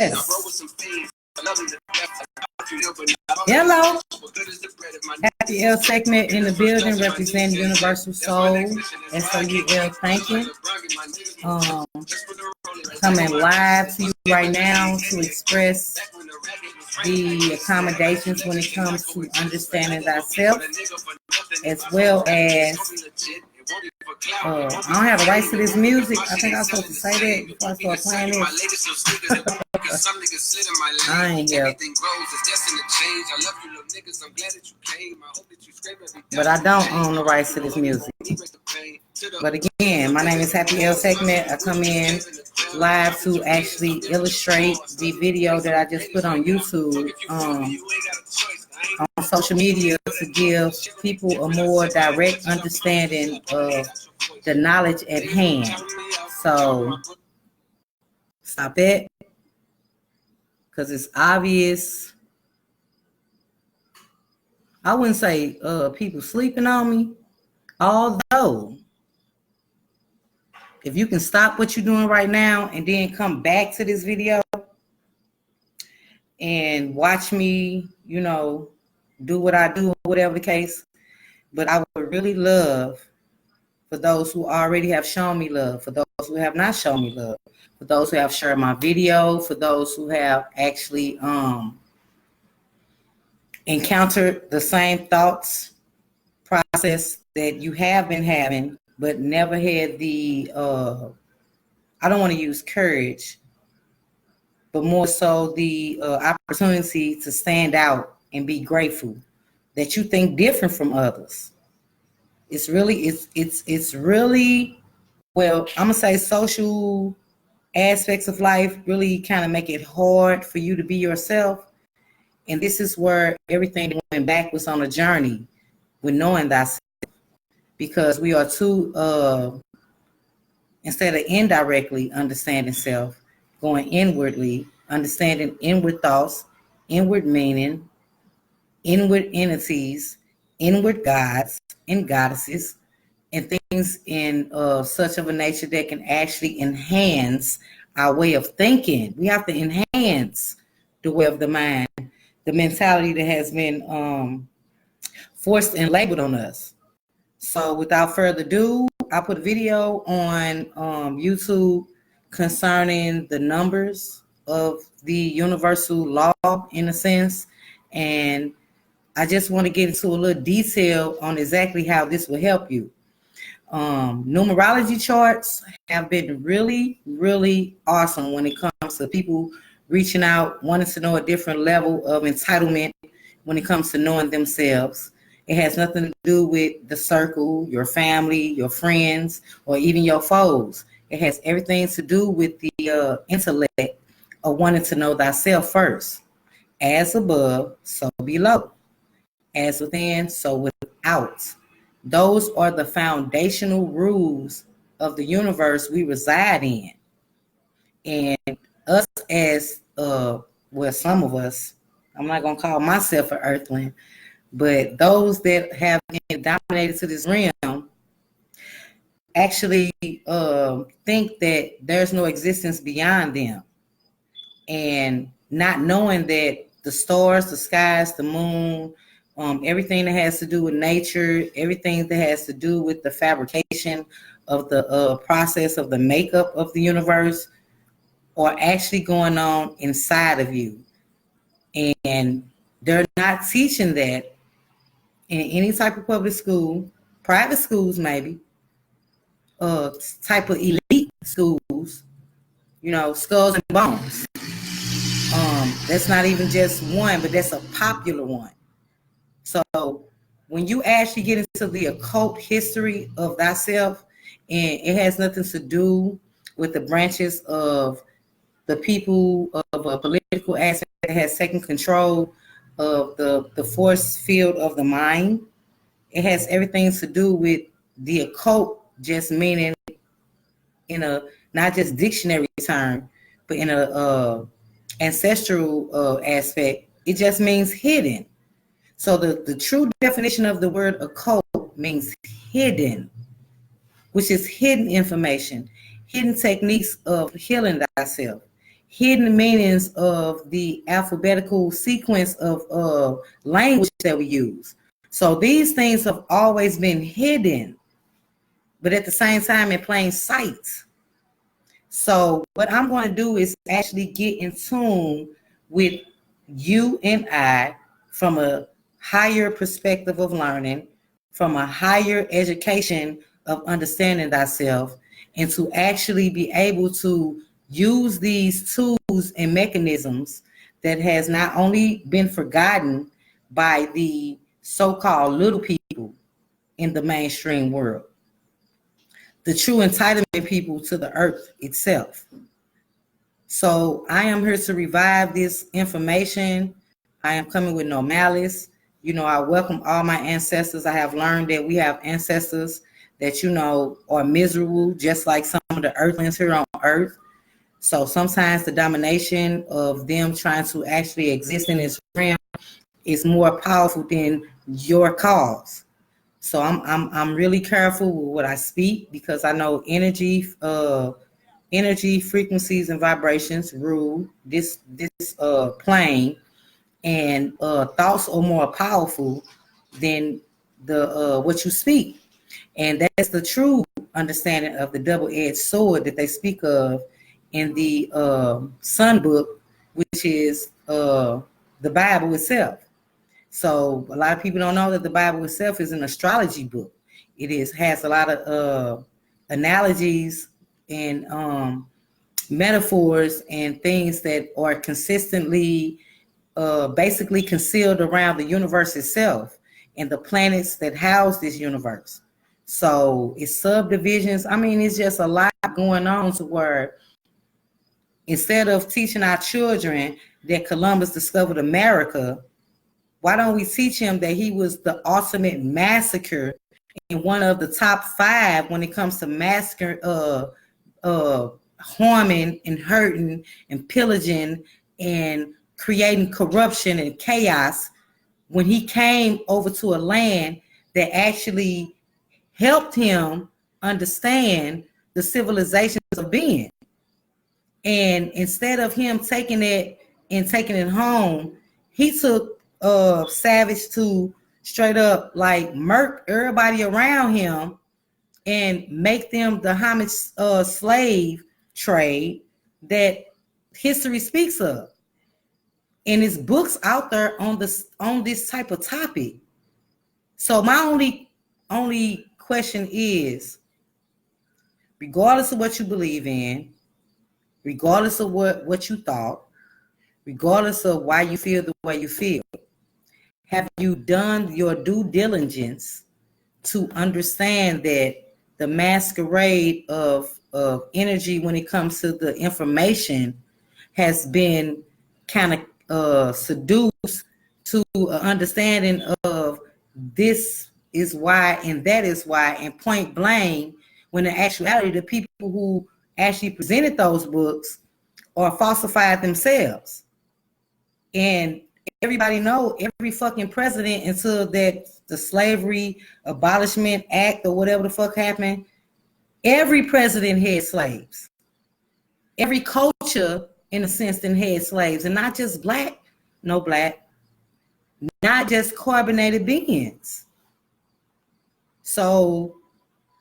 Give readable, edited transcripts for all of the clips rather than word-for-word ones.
Hello. Happy L segment in the building representing Universal Soul. SOUL thanking. Coming live to you right now to express the accommodations when it comes to understanding thyself, as well as I don't have the rights to this music. I think I was supposed to say that before I start playing this. I ain't here. But I don't own the rights to this music. But again, my name is Happy L Segment. I come in live to actually illustrate the video that I just put on YouTube, on social media, to give people a more direct understanding of the knowledge at hand. So stop it, because it's obvious. I wouldn't say people sleeping on me, although if you can stop what you're doing right now and then come back to this video and watch me, you know, do what I do, whatever the case. But I would really love for those who already have shown me love, for those who have not shown me love, for those who have shared my video, for those who have actually encountered the same thoughts process that you have been having, but never had the, I don't want to use courage, but more so the opportunity to stand out and be grateful that you think different from others. It's really, it's really, well, I'm gonna say social aspects of life really kind of make it hard for you to be yourself. And this is where everything went backwards on a journey with knowing thyself, because we are too, instead of indirectly understanding self, going inwardly, understanding inward thoughts, inward meaning, inward entities, inward gods and goddesses, and things in such of a nature that can actually enhance our way of thinking. We have to enhance the way of the mind, the mentality that has been forced and labeled on us. So without further ado, I put a video on YouTube concerning the numbers of the universal law, in a sense, and I just want to get into a little detail on exactly how this will help you. Numerology charts have been really, really awesome when it comes to people reaching out, wanting to know a different level of entitlement when it comes to knowing themselves. It has nothing to do with the circle, your family, your friends, or even your foes. It has everything to do with the intellect of wanting to know thyself first. As above, so below. As within, so without. Those are the foundational rules of the universe we reside in. And us as, well, some of us, I'm not going to call myself an earthling, but those that have been dominated to this realm actually think that there's no existence beyond them. And not knowing that the stars, the skies, the moon, everything that has to do with nature, everything that has to do with the fabrication of the process of the makeup of the universe are actually going on inside of you. And they're not teaching that in any type of public school, private schools maybe, type of elite schools, you know, skulls and bones. That's not even just one, but that's a popular one. So when you actually get into the occult history of thyself, and it has nothing to do with the branches of the people of a political aspect that has taken control of the force field of the mind. It has everything to do with the occult, just meaning in a not just dictionary term, but in a ancestral aspect. It just means hidden. So the true definition of the word occult means hidden, which is hidden information, hidden techniques of healing thyself, hidden meanings of the alphabetical sequence of language that we use. So these things have always been hidden, but at the same time in plain sight. So what I'm going to do is actually get in tune with you and I from a higher perspective of learning, from a higher education of understanding thyself, and to actually be able to use these tools and mechanisms that has not only been forgotten by the so-called little people in the mainstream world, the true entitlement people to the earth itself. So I am here to revive this information. I am coming with no malice. I welcome all my ancestors. I have learned that we have ancestors that, are miserable, just like some of the earthlings here on earth. So sometimes the domination of them trying to actually exist in this realm is more powerful than your cause. So I'm really careful with what I speak, because I know energy, frequencies, and vibrations rule this plane, and thoughts are more powerful than the what you speak, and that's the true understanding of the double-edged sword that they speak of in the Sun Book, which is the Bible itself. So a lot of people don't know that the Bible itself is an astrology book. Has a lot of analogies and metaphors and things that are consistently basically concealed around the universe itself and the planets that house this universe. So it's subdivisions. I mean, it's just a lot going on, to where instead of teaching our children that Columbus discovered America, why don't we teach him that he was the ultimate massacre and one of the top 5 when it comes to massacre, harming and hurting and pillaging and creating corruption and chaos, when he came over to a land that actually helped him understand the civilizations of being. And instead of him taking it and taking it home, he took Savage to straight up like murk everybody around him and make them the homage slave trade that history speaks of. And his books out there on this type of topic. So my only question is, regardless of what you believe in, regardless of what you thought, regardless of why you feel the way you feel, have you done your due diligence to understand that the masquerade of energy when it comes to the information has been kind of seduced to an understanding of this is why and that is why, and point blank, when in actuality the people who actually presented those books are falsified themselves. And everybody know every fucking president until that the Slavery Abolishment Act or whatever the fuck happened, every president had slaves. Every culture, in a sense, then had slaves, and not just black, not just carbonated beings. So,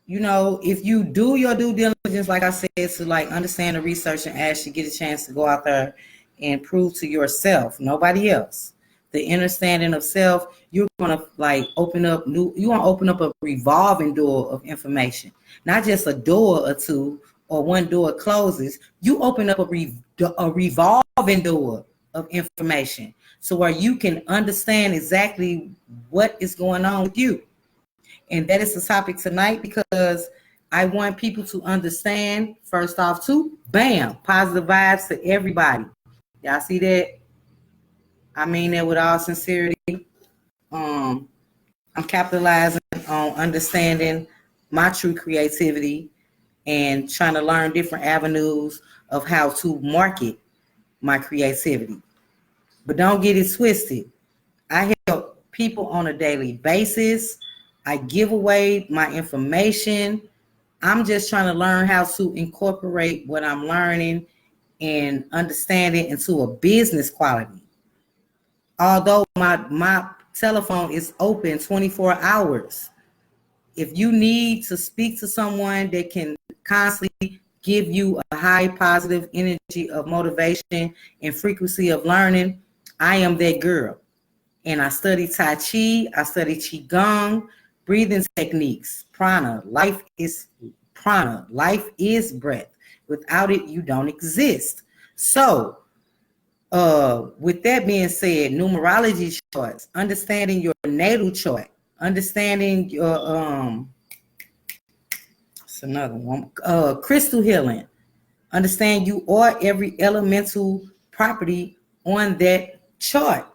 if you do your due diligence, like I said, to like understand the research and actually get a chance to go out there and prove to yourself, nobody else, the innerstanding of self, you're gonna open up a revolving door of information, not just a door or two or one door closes. You open up a revolving door of information, so where you can understand exactly what is going on with you. And that is the topic tonight, because I want people to understand, first off, too, bam, positive vibes to everybody. Y'all see that? I mean that with all sincerity. I'm capitalizing on understanding my true creativity and trying to learn different avenues of how to market my creativity. But don't get it twisted. I help people on a daily basis. I give away my information. I'm just trying to learn how to incorporate what I'm learning and understanding into a business quality. Although my telephone is open 24 hours. If you need to speak to someone that can constantly give you a high positive energy of motivation and frequency of learning, I am that girl. And I study Tai Chi, I study Qigong, breathing techniques, prana. Life is prana. Life is breath. Without it, you don't exist. So, with that being said, numerology charts, understanding your natal chart, understanding your it's another one, crystal healing, understand you are every elemental property on that chart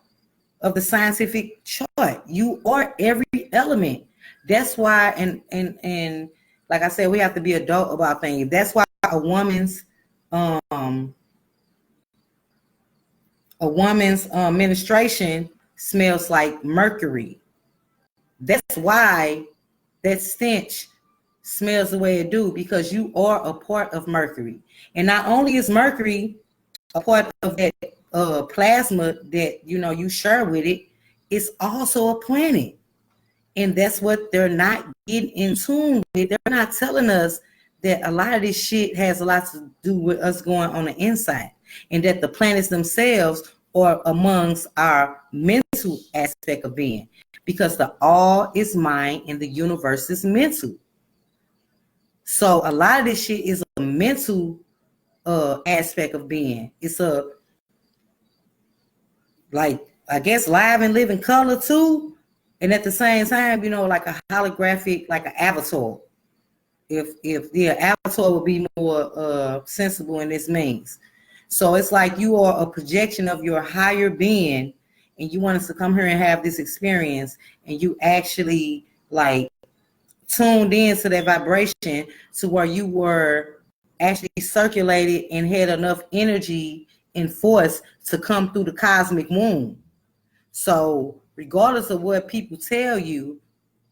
of the scientific chart. You are every element. That's why, and like I said, we have to be adult about things. That's why a woman's menstruation smells like mercury. That's why that stench smells the way it do, because you are a part of mercury. And not only is mercury a part of that plasma that you share with it, it's also a planet. And that's what they're not getting in tune with. They're not telling us that a lot of this shit has a lot to do with us going on the inside, and that the planets themselves are amongst our mental aspect of being, because the all is mind and the universe is mental. So a lot of this shit is a mental aspect of being. It's a, like, I guess, live and live in color too, and at the same time, like a holographic, like an avatar. If the avatar would be more sensible in this means. So it's like you are a projection of your higher being, and you want us to come here and have this experience, and you actually like tuned into that vibration to where you were actually circulated and had enough energy and force to come through the cosmic womb. So regardless of what people tell you,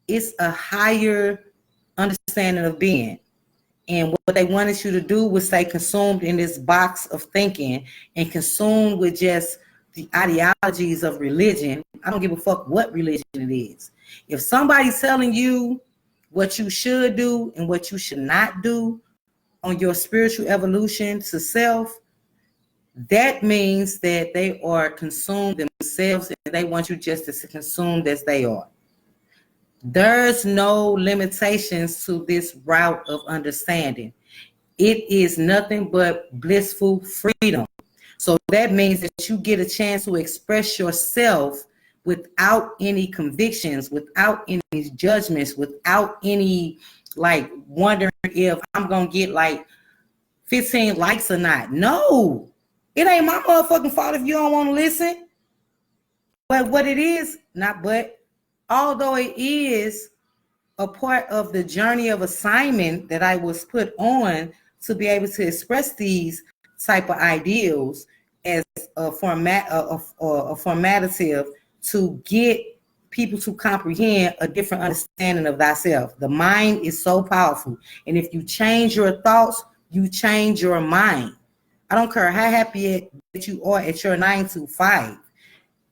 it's a higher understanding of being. And what they wanted you to do was stay consumed in this box of thinking and consumed with just the ideologies of religion. I don't give a fuck what religion it is. If somebody's telling you what you should do and what you should not do on your spiritual evolution to self, that means that they are consumed themselves, and they want you just as consumed as they are. There's no limitations to this route of understanding. It is nothing but blissful freedom. So that means that you get a chance to express yourself without any convictions, without any judgments, without any like wondering if I'm going to get like 15 likes or not. No, it ain't my motherfucking fault if you don't want to listen. But what it is, although it is a part of the journey of assignment that I was put on to be able to express these type of ideals as a formative to get people to comprehend a different understanding of thyself. The mind is so powerful. And if you change your thoughts, you change your mind. I don't care how happy that you are at your 9 to 5.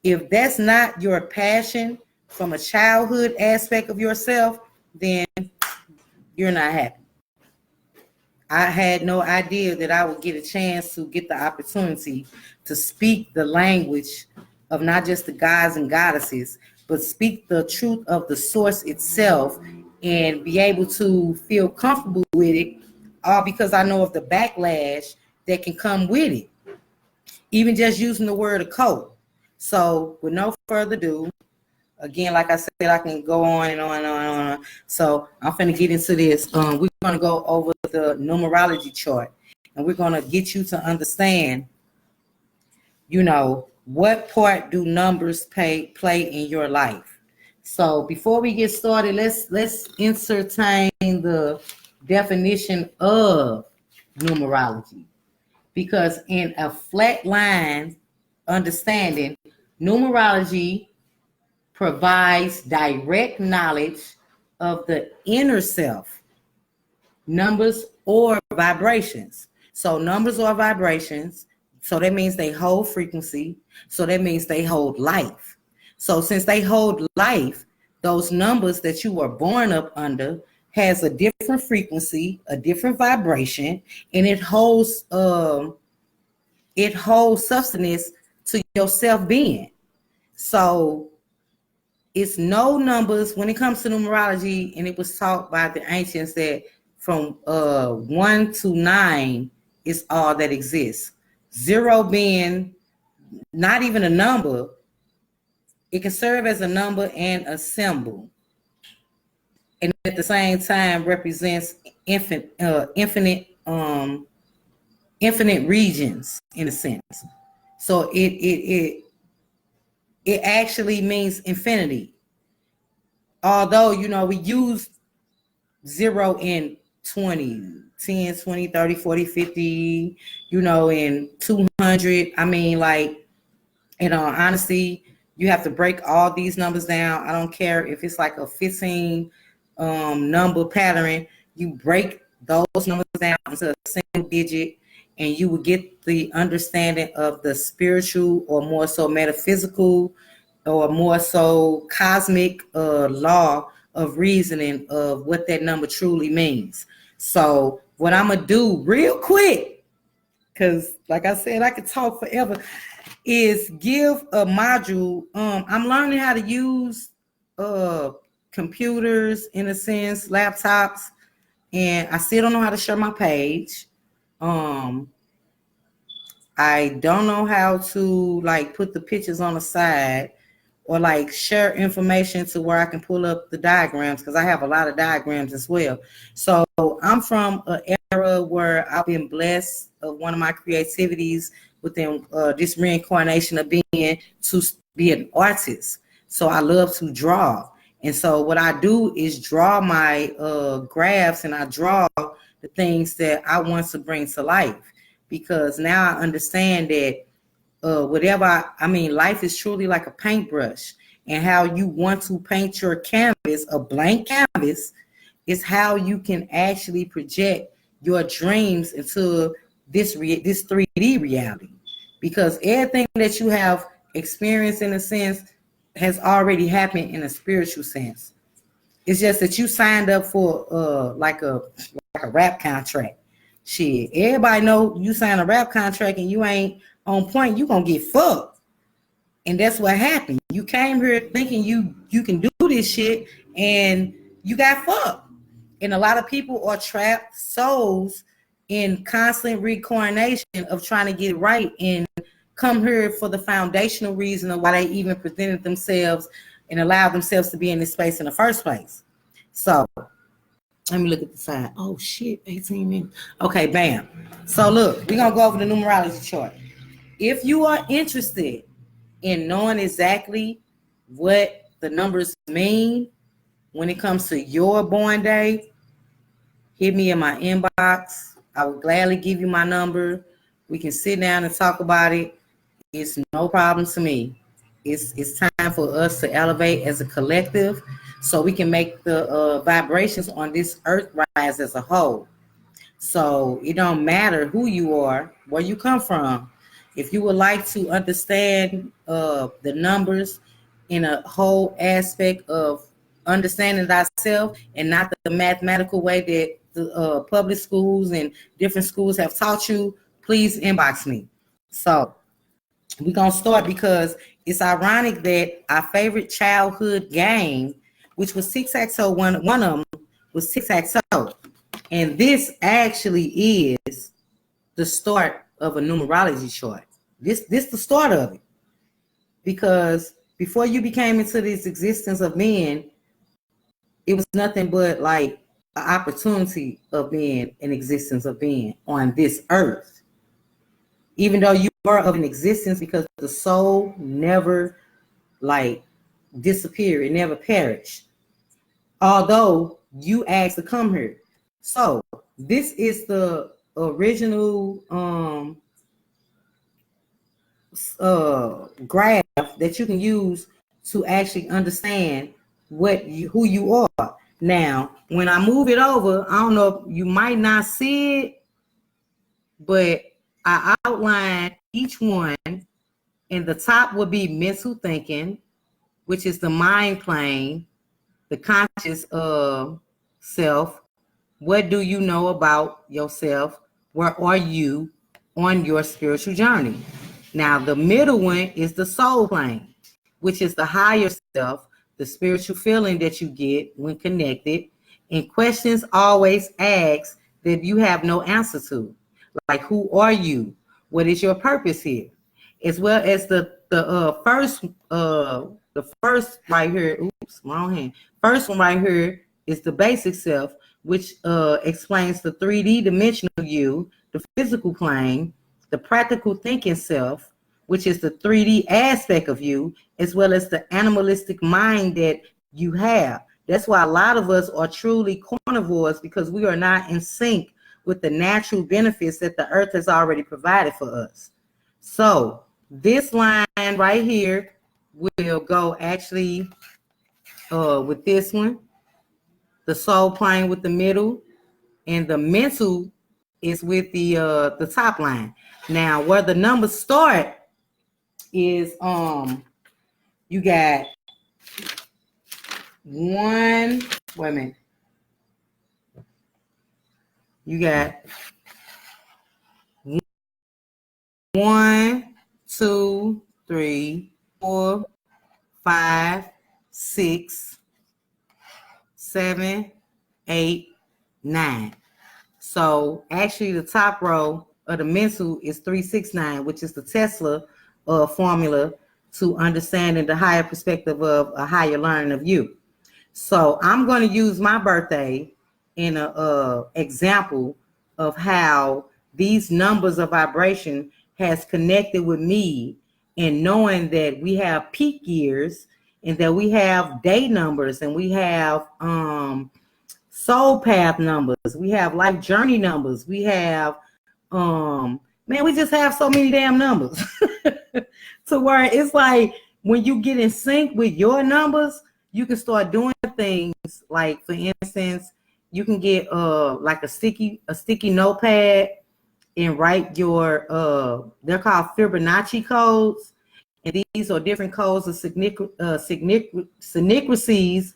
If that's not your passion from a childhood aspect of yourself, then you're not happy. I had no idea that I would get a chance to get the opportunity to speak the language of not just the gods and goddesses, but speak the truth of the source itself and be able to feel comfortable with it, all because I know of the backlash that can come with it. Even just using the word occult. So with no further ado, again, like I said, I can go on and on and on and on. So I'm finna get into this. We're gonna go over the numerology chart, and we're gonna get you to understand, what part do numbers play in your life. So before we get started, let's entertain the definition of numerology, because in a flat line understanding, numerology provides direct knowledge of the inner self, numbers or vibrations. So numbers are vibrations. So that means they hold frequency. So that means they hold life. So since they hold life, those numbers that you were born up under has a different frequency, a different vibration, and it holds substance to your self being. So it's no numbers when it comes to numerology, and it was taught by the ancients that from 1 to 9 is all that exists. 0 being not even a number, it can serve as a number and a symbol, and at the same time represents infinite regions in a sense. So it actually means infinity. Although, we use 0 in 20, 10, 20, 30, 40, 50, in 200. I mean, like, honestly, you have to break all these numbers down. I don't care if it's like a 15 number pattern. You break those numbers down into a single digit, and you will get the understanding of the spiritual, or more so metaphysical, or more so cosmic law of reasoning of what that number truly means. So what I'm going to do real quick, because like I said, I could talk forever, is give a module. I'm learning how to use computers, in a sense, laptops, and I still don't know how to share my page. I don't know how to like put the pictures on the side, or like share information to where I can pull up the diagrams, because I have a lot of diagrams as well. So I'm from an era where I've been blessed of one of my creativities within this reincarnation of being to be an artist. So I love to draw. And so what I do is draw my graphs, and I draw the things that I want to bring to life, because now I understand that life is truly like a paintbrush, and how you want to paint your canvas, a blank canvas, is how you can actually project your dreams into this 3D reality, because everything that you have experienced, in a sense, has already happened in a spiritual sense. It's just that you signed up for like a rap contract. Shit, everybody know you sign a rap contract and you ain't on point, you gonna get fucked. And that's what happened. You came here thinking you can do this shit, and you got fucked. And a lot of people are trapped souls in constant reincarnation of trying to get it right, and come here for the foundational reason of why they even presented themselves and allowed themselves to be in this space in the first place. So let me look at the side. Oh shit, 18 minutes. Okay, bam. So look, we're gonna go over the numerology chart. If you are interested in knowing exactly what the numbers mean when it comes to your born day, hit me in my inbox. I will gladly give you my number. We can sit down and talk about it. It's no problem to me. It's time for us to elevate as a collective, so we can make the vibrations on this earth rise as a whole. So it don't matter who you are, where you come from. If you would like to understand the numbers in a whole aspect of understanding thyself, and not the mathematical way that the public schools and different schools have taught you, please inbox me. So we're going to start, because it's ironic that our favorite childhood game, which was tic-tac-toe, one of them was tic-tac-toe. And this actually is the start of a numerology chart. This the start of it. Because before you became into this existence of being, it was nothing but like an opportunity of being an existence of being on this earth. Even though you were of an existence, because the soul never like disappeared, it never perished. Although you asked to come here. So this is the original graph that you can use to actually understand who you are. Now, when I move it over, I don't know, you might not see it, but I outline each one, and the top would be mental thinking, which is the mind plane, the conscious self. What do you know about yourself? Where are you on your spiritual journey? Now, the middle one is the soul plane, which is the higher self, the spiritual feeling that you get when connected, and questions always asked that you have no answer to, like who are you? What is your purpose here? As well as the first right here. Oops, wrong hand. First one right here is the basic self, which explains the 3D dimensional you, the physical plane, the practical thinking self, which is the 3D aspect of you, as well as the animalistic mind that you have. That's why a lot of us are truly carnivores, because we are not in sync with the natural benefits that the earth has already provided for us. So this line right here will go actually with this one, the soul plane with the middle, and the mental is with the top line. Now, where the numbers start is you got one. Wait a minute. You got 1, 2, 3, 4, 5, 6, 7, 8, 9. So actually the top row of the mental is 369, which is the Tesla formula to understanding the higher perspective of a higher learning of you. So I'm going to use my birthday in a example of how these numbers of vibration has connected with me, and knowing that we have peak years and that we have day numbers and we have soul path numbers, we have life journey numbers, we have man, we just have so many damn numbers to where it's like when you get in sync with your numbers, you can start doing things like, for instance, you can get like a sticky notepad and write your they're called Fibonacci codes, and these are different codes of synchronicities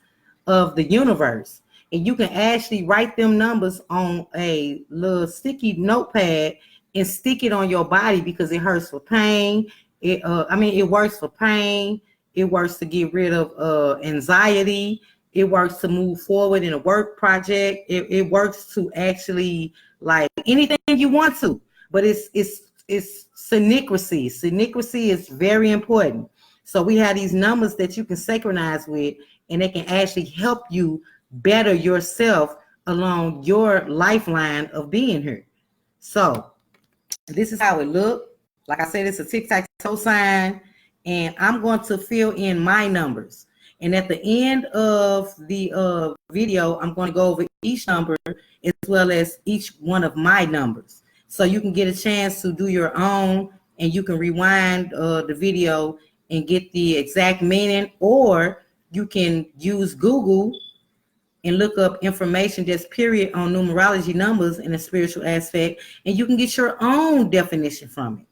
of the universe. And you can actually write them numbers on a little sticky notepad and stick it on your body, because it hurts for pain. It works for pain. It works to get rid of anxiety. It works to move forward in a work project. It works to actually, like, anything you want to. But it's synchronicity. Synchronicity is very important. So we have these numbers that you can synchronize with, and they can actually help you better yourself along your lifeline of being here. So this is how it looked. Like I said, it's a tic-tac-toe sign, and I'm going to fill in my numbers. And at the end of the video, I'm going to go over each number as well as each one of my numbers. So you can get a chance to do your own, and you can rewind the video and get the exact meaning, or you can use Google and look up information just period on numerology numbers in a spiritual aspect, and you can get your own definition from it.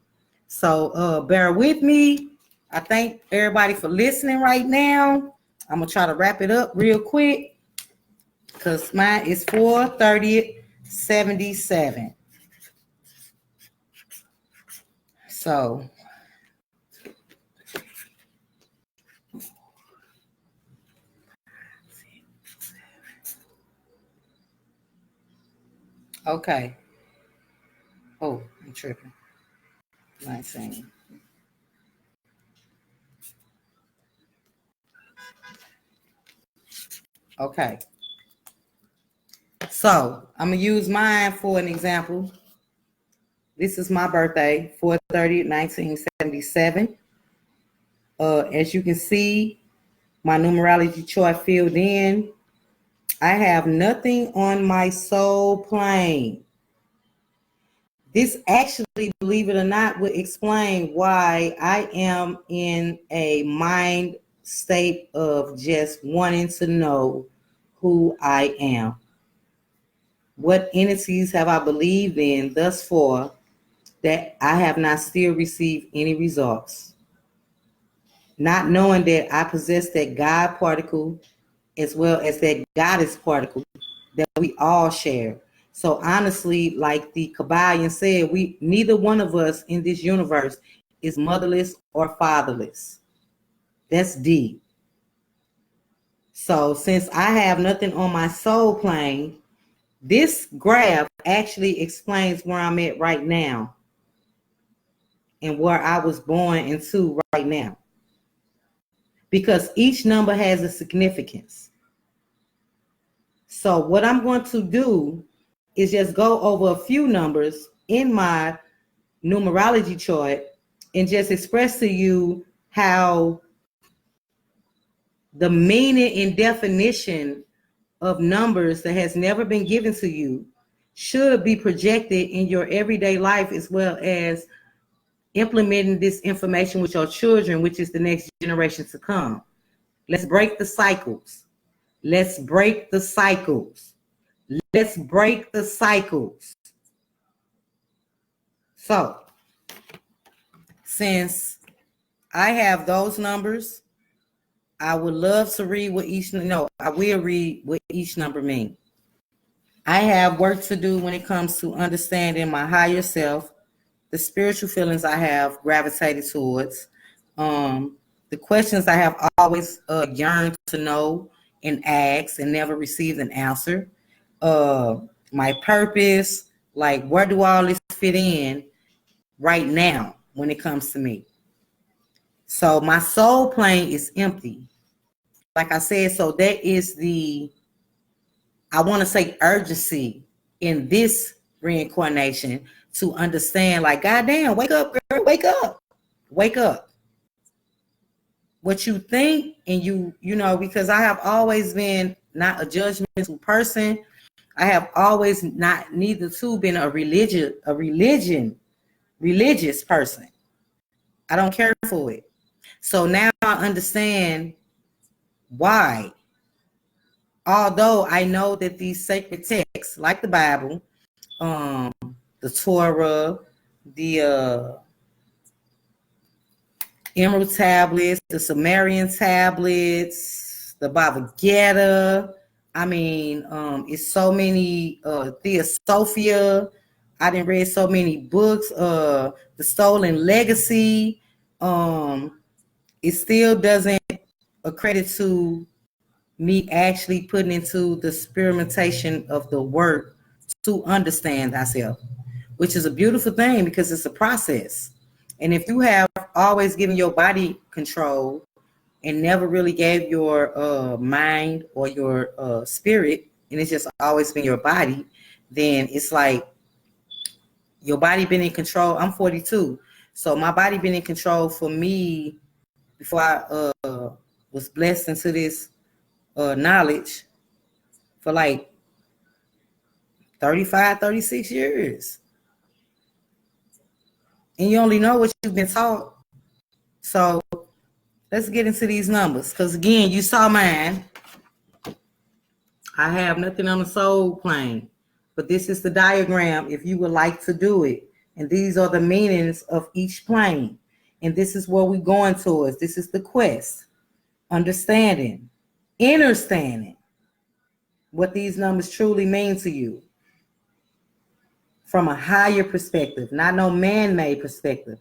So bear with me. I thank everybody for listening right now. I'm gonna try to wrap it up real quick because mine is 4/30/77. So okay. Oh, I'm tripping. 19. Okay. So I'm gonna use mine for an example. This is my birthday, 4/30/1977. As you can see, my numerology chart filled in. I have nothing on my soul plane. This actually, believe it or not, would explain why I am in a mind state of just wanting to know who I am. What entities have I believed in thus far that I have not still received any results. Not knowing that I possess that God particle as well as that goddess particle that we all share. So honestly, like the Kabbalion said, we neither one of us in this universe is motherless or fatherless. That's deep. So since I have nothing on my soul plane, this graph actually explains where I'm at right now and where I was born into right now. Because each number has a significance. So what I'm going to do is just go over a few numbers in my numerology chart and just express to you how the meaning and definition of numbers that has never been given to you should be projected in your everyday life, as well as implementing this information with your children, which is the next generation to come. Let's break the cycles. Let's break the cycles. Let's break the cycles. So, since I have those numbers, I would love to read what each, no, I will read what each number means. I have work to do when it comes to understanding my higher self, the spiritual feelings I have gravitated towards, the questions I have always yearned to know and ask and never received an answer, my purpose, like where do all this fit in right now when it comes to me. So my soul plane is empty. Like I said, so that is the, I want to say, urgency in this reincarnation to understand, like, goddamn, wake up, girl, wake up, wake up. What you think, and you know, because I have always been not a judgmental person. I have always not neither to been a religious person. I don't care for it. So now I understand why. Although I know that these sacred texts, like the Bible, the Torah, the Emerald tablets, the Sumerian tablets, the Baba Geta. I mean, it's so many, Theosophia. I didn't read so many books, the Stolen Legacy. It still doesn't accredit to me actually putting into the experimentation of the work to understand thyself, which is a beautiful thing because it's a process. And if you have always given your body control and never really gave your mind or your spirit, and it's just always been your body, then it's like your body been in control. I'm 42, so my body been in control for me before I was blessed into this knowledge for like 35, 36 years. And you only know what you've been taught. So let's get into these numbers. Because again, you saw mine. I have nothing on the soul plane. But this is the diagram if you would like to do it. And these are the meanings of each plane. And this is where we're going towards. This is the quest. Understanding. Innerstanding. What these numbers truly mean to you. From a higher perspective, not no man-made perspective.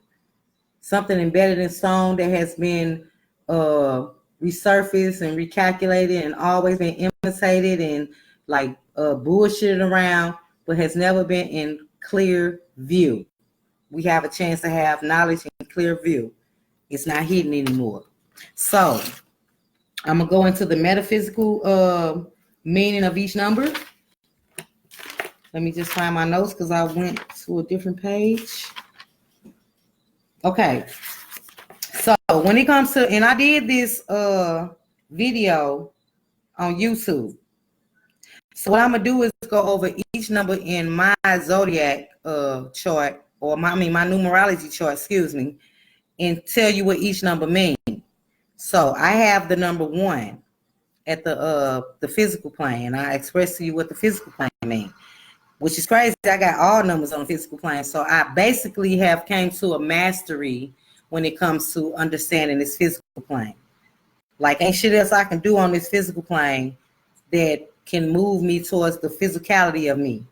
Something embedded in stone that has been resurfaced and recalculated and always been imitated and like bullshitted around, but has never been in clear view. We have a chance to have knowledge in clear view. It's not hidden anymore. So I'm gonna go into the metaphysical meaning of each number. Let me just find my notes because I went to a different page. Okay. So when it comes to, and I did this video on YouTube. So what I'm going to do is go over each number in my zodiac chart, or my numerology chart, excuse me, and tell you what each number means. So I have the number 1 at the physical plane. I express to you what the physical plane means. which is crazy. I got all numbers on the physical plane. So I basically have came to a mastery when it comes to understanding this physical plane. Like ain't shit else I can do on this physical plane that can move me towards the physicality of me.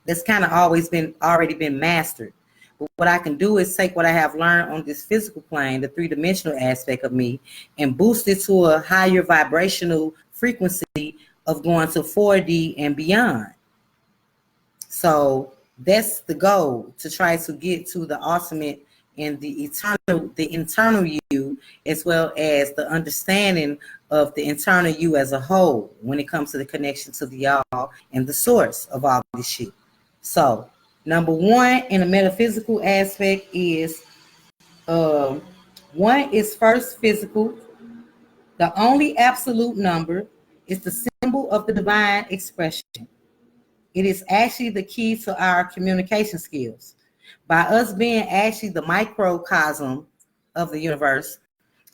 That's kind of already been mastered. But what I can do is take what I have learned on this physical plane, the three-dimensional aspect of me, and boost it to a higher vibrational frequency of going to 4D and beyond. So that's the goal, to try to get to the ultimate and the internal you, as well as the understanding of the internal you as a whole when it comes to the connection to the all and the source of all this shit. So number one in the metaphysical aspect is one is first physical. The only absolute number is the symbol of the divine expression. It is actually the key to our communication skills. By us being actually the microcosm of the universe,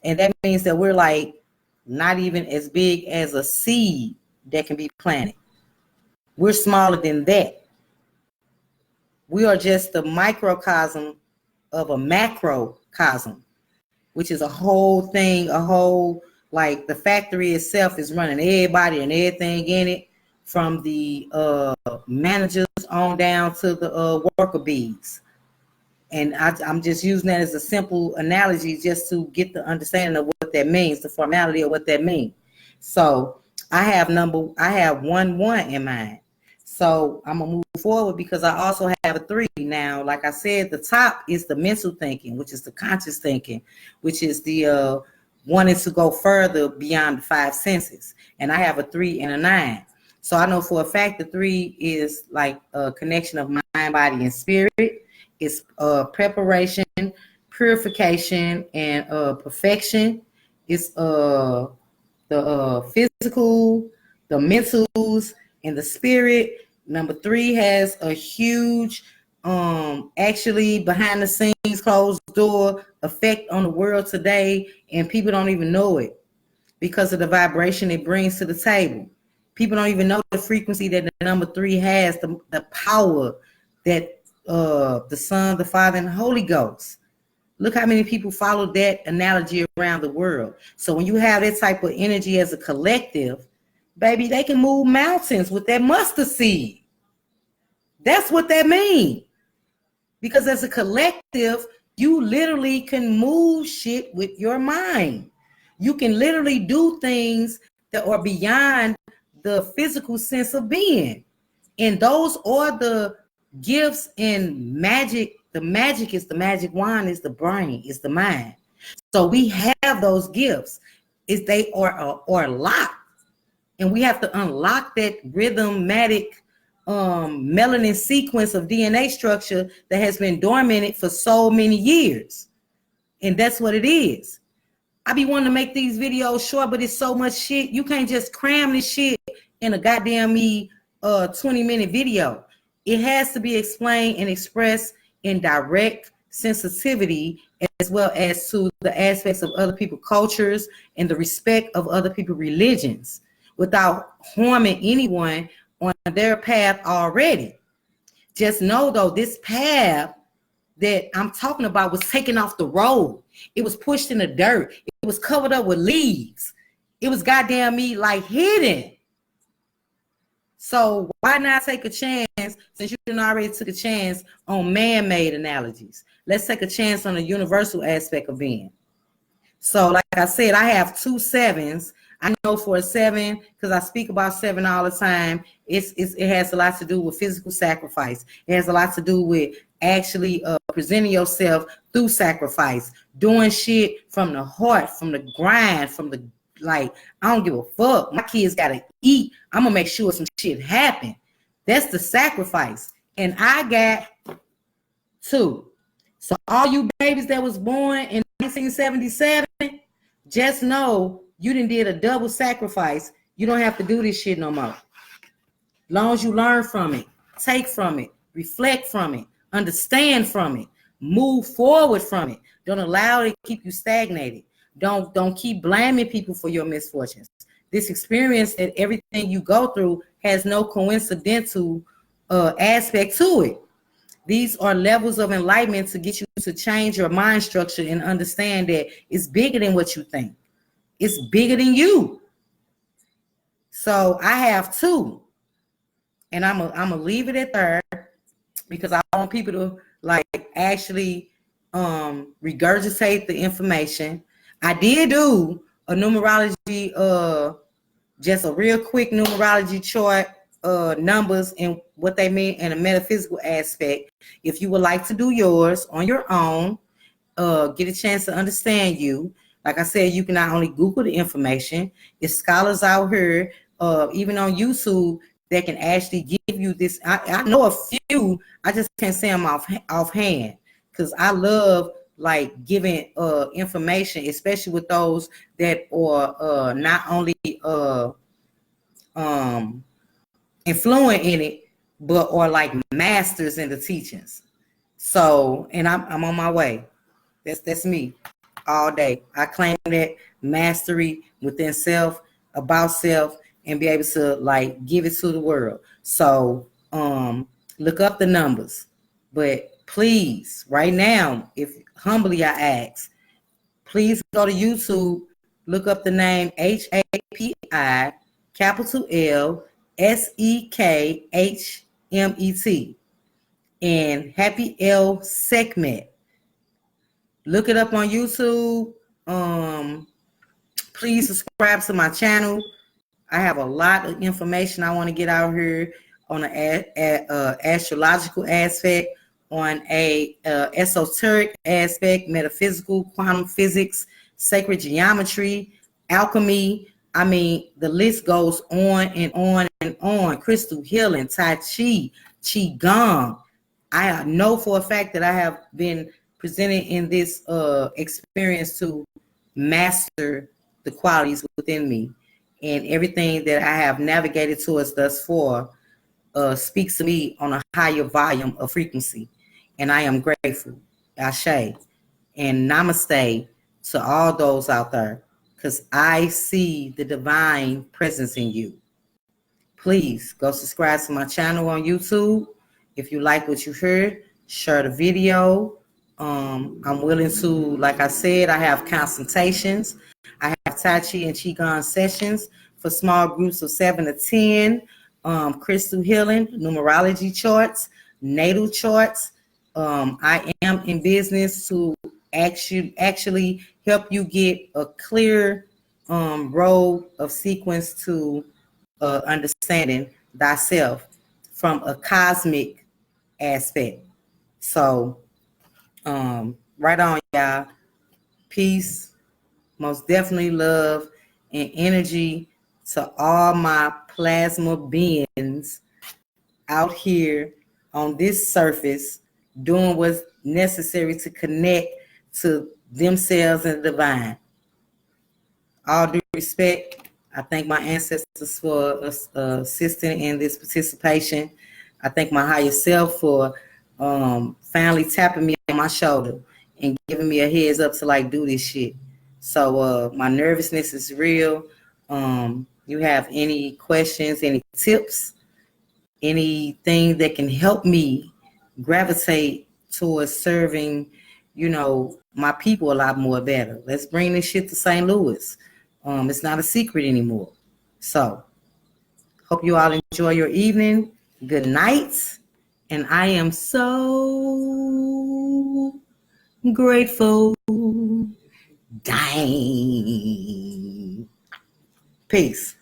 and that means that we're like not even as big as a seed that can be planted. We're smaller than that. We are just the microcosm of a macrocosm, which is a whole thing, like the factory itself is running everybody and everything in it, from the managers on down to the worker bees. And I'm just using that as a simple analogy just to get the understanding of what that means, the formality of what that means. So I have 1-1 in mind. So I'm gonna move forward because I also have a 3 now. Like I said, the top is the mental thinking, which is the conscious thinking, which is the wanting to go further beyond the 5 senses. And I have a 3 and a 9. So I know for a fact the 3 is like a connection of mind, body, and spirit. It's preparation, purification, and perfection. It's the physical, the mentals, and the spirit. Number 3 has a huge, actually behind the scenes, closed door effect on the world today, and people don't even know it because of the vibration it brings to the table. People don't even know the frequency that the number 3 has, the power that the Son, the Father, and the Holy Ghost. Look how many people follow that analogy around the world. So when you have that type of energy as a collective, baby, they can move mountains with that mustard seed. That's what that means. Because as a collective, you literally can move shit with your mind. You can literally do things that are beyond the physical sense of being. And those are the gifts in magic. The magic is the magic wand, is the brain, is the mind. So we have those gifts. Is they are locked. And we have to unlock that rhythmatic melanin sequence of DNA structure that has been dormant for so many years. And that's what it is. I be wanting to make these videos short, but it's so much shit. You can't just cram this shit in a goddamn 20-minute video. It has to be explained and expressed in direct sensitivity, as well as to the aspects of other people's cultures and the respect of other people's religions, without harming anyone on their path already. Just know though, this path that I'm talking about was taken off the road. It was pushed in the dirt. It was covered up with leaves. It was goddamn like hidden. So why not take a chance, since you already took a chance on man-made analogies? Let's take a chance on the universal aspect of being. So like I said, I have 2 7s. I know for a 7, because I speak about 7 all the time, it has a lot to do with physical sacrifice. It has a lot to do with actually presenting yourself through sacrifice, doing shit from the heart, from the grind, from the, like, I don't give a fuck. My kids got to eat. I'm going to make sure some shit happen. That's the sacrifice. And I got 2. So all you babies that was born in 1977, just know you done did a double sacrifice. You don't have to do this shit no more. As long as you learn from it, take from it, reflect from it, understand from it, move forward from it. Don't allow it to keep you stagnated. Don't keep blaming people for your misfortunes. This experience and everything you go through has no coincidental aspect to it. These are levels of enlightenment to get you to change your mind structure and understand that it's bigger than what you think. It's bigger than you. So I have two, and I'm gonna leave it at there because I want people to like actually regurgitate the information. I did do a numerology, just a real quick numerology chart, numbers and what they mean in a metaphysical aspect. If you would like to do yours on your own, get a chance to understand you. Like I said, you can not only Google the information, it's scholars out here, even on YouTube, that can actually give you this. I know a few, I just can't say them offhand because I love like giving information, especially with those that are not only influent in it, but are like masters in the teachings. So, and I'm on my way. That's me all day. I claim that mastery within self, about self, and be able to like give it to the world. So look up the numbers. But please, right now, if humbly I ask, please go to YouTube, look up the name HAPI, capital L, SEKHMET, and Happy L Segment. Look it up on YouTube. Please subscribe to my channel. I have a lot of information I want to get out here on an astrological aspect, on a esoteric aspect, metaphysical, quantum physics, sacred geometry, alchemy. I mean, the list goes on and on and on. Crystal healing, Tai Chi, Qigong. I know for a fact that I have been presented in this experience to master the qualities within me, and everything that I have navigated towards thus far speaks to me on a higher volume of frequency, and I am grateful. Ashe and namaste to all those out there, because I see the divine presence in you. Please go subscribe to my channel on YouTube. If you like what you heard, share the video. I'm willing to, like I said, I have consultations. I have Tai Chi and Qigong sessions for small groups of 7 to 10. Crystal healing, numerology charts, natal charts. I am in business to actually help you get a clear road of sequence to understanding thyself from a cosmic aspect. So, right on, y'all. Peace, most definitely love and energy to all my plasma beings out here on this surface doing what's necessary to connect to themselves and the divine. All due respect, I thank my ancestors for assisting in this participation. I thank my higher self for finally tapping me on my shoulder and giving me a heads up to like do this shit. So my nervousness is real. You have any questions, any tips, anything that can help me gravitate towards serving, my people a lot more better. Let's bring this shit to St. Louis. It's not a secret anymore. So, hope you all enjoy your evening. Good night. And I am so grateful. Dang. Peace.